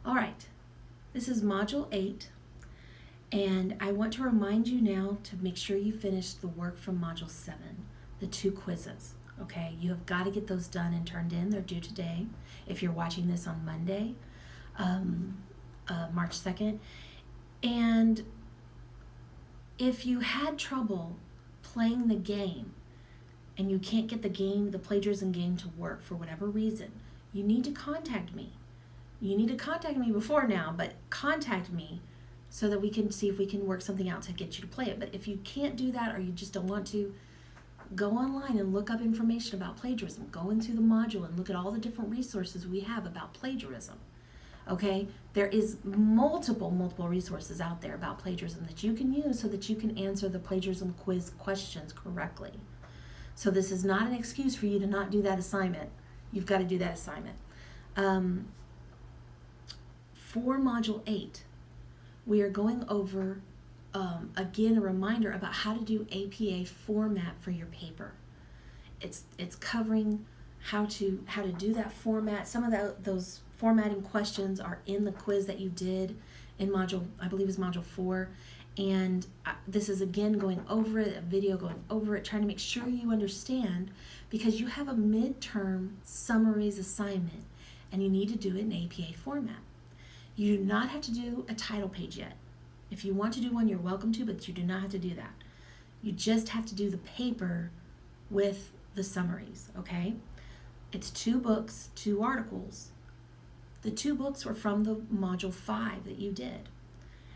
All right, this is Module 8, and I want to remind you now to make sure you finish the work from Module 7, the 2 quizzes. Okay, you have got to get those done and turned in. They're due today if you're watching this on Monday, March 2nd. And if you had trouble playing the game and you can't get the plagiarism game to work for whatever reason, you need to contact me. You need to contact me before now, but contact me so that we can see if we can work something out to get you to play it. But if you can't do that or you just don't want to, go online and look up information about plagiarism. Go into the module and look at all the different resources we have about plagiarism. Okay? There is multiple resources out there about plagiarism that you can use so that you can answer the plagiarism quiz questions correctly. So this is not an excuse for you to not do that assignment. You've got to do that assignment. For Module 8, we are going over, again, a reminder about how to do APA format for your paper. It's covering how to do that format. Some of those formatting questions are in the quiz that you did in Module, I believe is Module 4. And this is, again, going over it, a video going over it, trying to make sure you understand, because you have a midterm summaries assignment and you need to do it in APA format. You do not have to do a title page yet. If you want to do one, you're welcome to, but you do not have to do that. You just have to do the paper with the summaries, okay? It's 2 books, 2 articles. The 2 books were from the Module 5 that you did,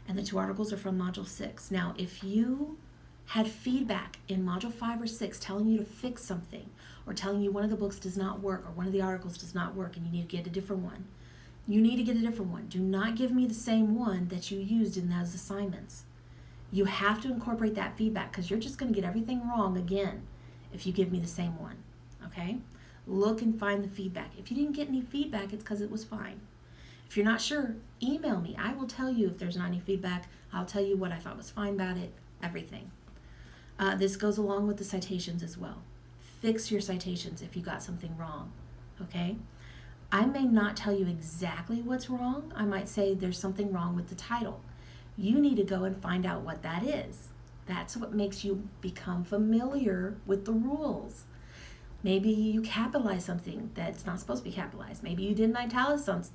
and the 2 articles are from Module 6. Now, if you had feedback in Module 5 or 6 telling you to fix something, or telling you one of the books does not work, or one of the articles does not work, and you need to get a different one, you need to get a different one. Do not give me the same one that you used in those assignments. You have to incorporate that feedback, because you're just going to get everything wrong again if you give me the same one, okay? Look and find the feedback. If you didn't get any feedback, it's because it was fine. If you're not sure, email me. I will tell you if there's not any feedback. I'll tell you what I thought was fine about it, everything. This goes along with the citations as well. Fix your citations if you got something wrong, okay? I may not tell you exactly what's wrong. I might say there's something wrong with the title. You need to go and find out what that is. That's what makes you become familiar with the rules. Maybe you capitalize something that's not supposed to be capitalized. Maybe you didn't italicize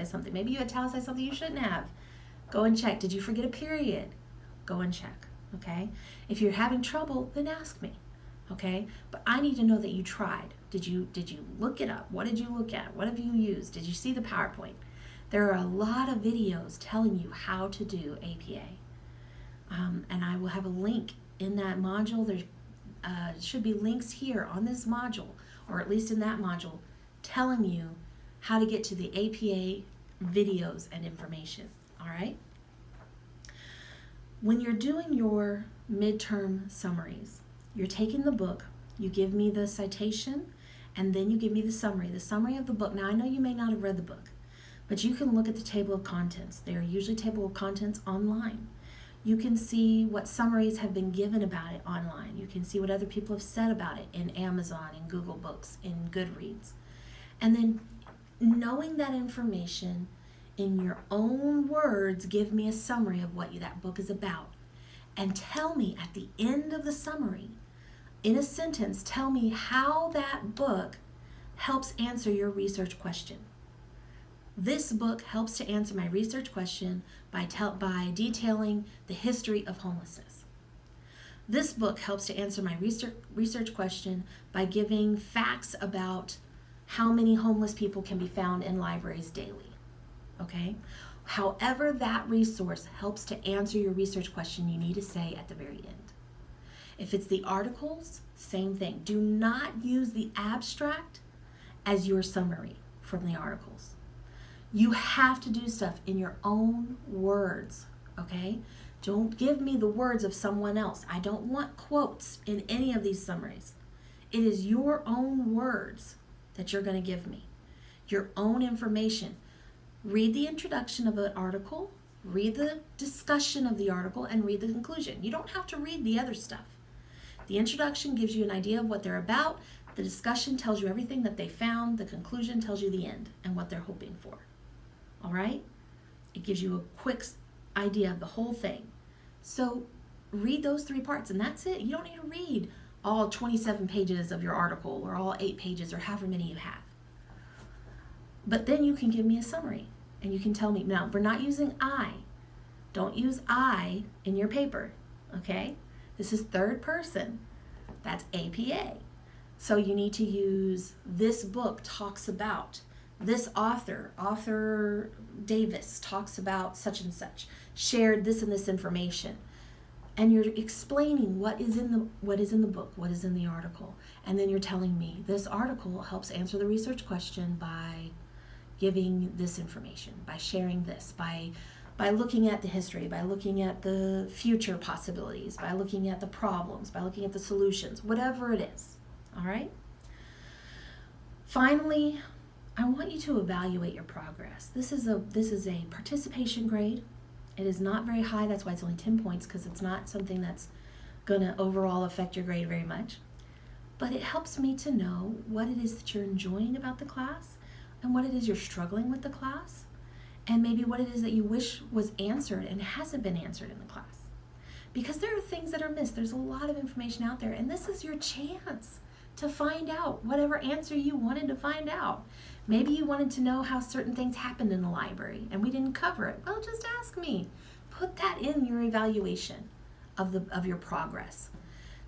something. Maybe you italicized something you shouldn't have. Go and check. Did you forget a period? Go and check, okay? If you're having trouble, then ask me, okay? But I need to know that you tried. Did you look it up? What did you look at? What have you used? Did you see the PowerPoint? There are a lot of videos telling you how to do APA. And I will have a link in that module. There should be links here on this module, or at least in that module, telling you how to get to the APA videos and information, all right? When you're doing your midterm summaries, you're taking the book, you give me the citation, and then you give me the summary of the book. Now, I know you may not have read the book, but you can look at the table of contents. They are usually table of contents online. You can see what summaries have been given about it online. You can see what other people have said about it in Amazon, in Google Books, in Goodreads. And then knowing that information in your own words, give me a summary of what that book is about. And tell me at the end of the summary, in a sentence, tell me how that book helps answer your research question. This book helps to answer my research question by detailing the history of homelessness. This book helps to answer my research question by giving facts about how many homeless people can be found in libraries daily. Okay? However that resource helps to answer your research question, you need to say at the very end. If it's the articles, same thing. Do not use the abstract as your summary from the articles. You have to do stuff in your own words, okay? Don't give me the words of someone else. I don't want quotes in any of these summaries. It is your own words that you're going to give me, your own information. Read the introduction of an article, read the discussion of the article, and read the conclusion. You don't have to read the other stuff. The introduction gives you an idea of what they're about. The discussion tells you everything that they found. The conclusion tells you the end and what they're hoping for. all right? It gives you a quick idea of the whole thing. So read those 3 parts, and that's it. You don't need to read all 27 pages of your article or all 8 pages or however many you have. But then you can give me a summary, and you can tell me, now, we're not using I. Don't use I in your paper, okay? This is third person. That's APA. So you need to use this book talks about, this author Davis talks about such and such, shared this and this information. And you're explaining what is in the book, what is in the article. And then you're telling me this article helps answer the research question by giving this information, by sharing this, by looking at the history, by looking at the future possibilities, by looking at the problems, by looking at the solutions, whatever it is. All right? Finally, I want you to evaluate your progress. This is a participation grade. It is not very high. That's why it's only 10 points, because it's not something that's going to overall affect your grade very much. But it helps me to know what it is that you're enjoying about the class and what it is you're struggling with the class, and maybe what it is that you wish was answered and hasn't been answered in the class. Because there are things that are missed. There's a lot of information out there, and this is your chance to find out whatever answer you wanted to find out. Maybe you wanted to know how certain things happened in the library and we didn't cover it. Well, just ask me. Put that in your evaluation of your progress.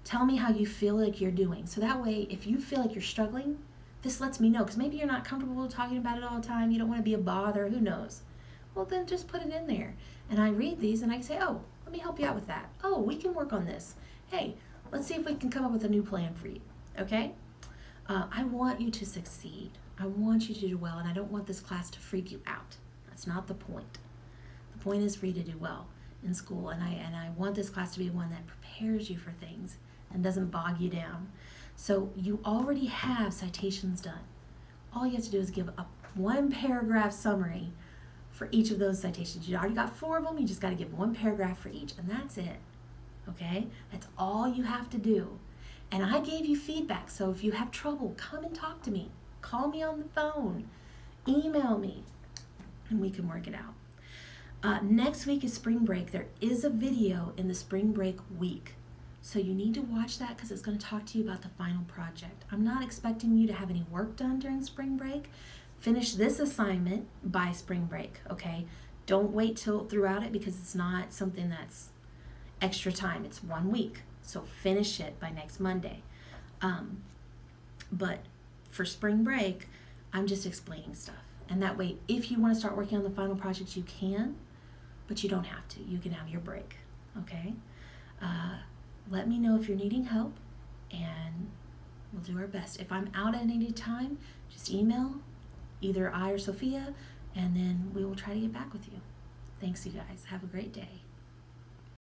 Tell me how you feel like you're doing. So that way, if you feel like you're struggling, this lets me know, because maybe you're not comfortable talking about it all the time. You don't want to be a bother. Who knows? Well, then just put it in there. And I read these and I say, oh, let me help you out with that. Oh, we can work on this. Hey, let's see if we can come up with a new plan for you. Okay? I want you to succeed. I want you to do well, and I don't want this class to freak you out. That's not the point. The point is for you to do well in school, and I want this class to be one that prepares you for things and doesn't bog you down. So you already have citations done. All you have to do is give a 1-paragraph summary for each of those citations. You already got 4 of them. You just got to give 1 paragraph for each, and that's it. Okay? That's all you have to do. And I gave you feedback, so if you have trouble, come and talk to me. Call me on the phone. Email me, and we can work it out. Next week is spring break. There is a video in the spring break week. So you need to watch that, because it's going to talk to you about the final project. I'm not expecting you to have any work done during spring break. Finish this assignment by spring break, okay? Don't wait till throughout it, because it's not something that's extra time. It's 1 week. So finish it by next Monday. But for spring break, I'm just explaining stuff. And that way, if you want to start working on the final project, you can, but you don't have to. You can have your break, okay? Let me know if you're needing help, and we'll do our best. If I'm out at any time, just email either I or Sophia, and then we will try to get back with you. Thanks, you guys. Have a great day.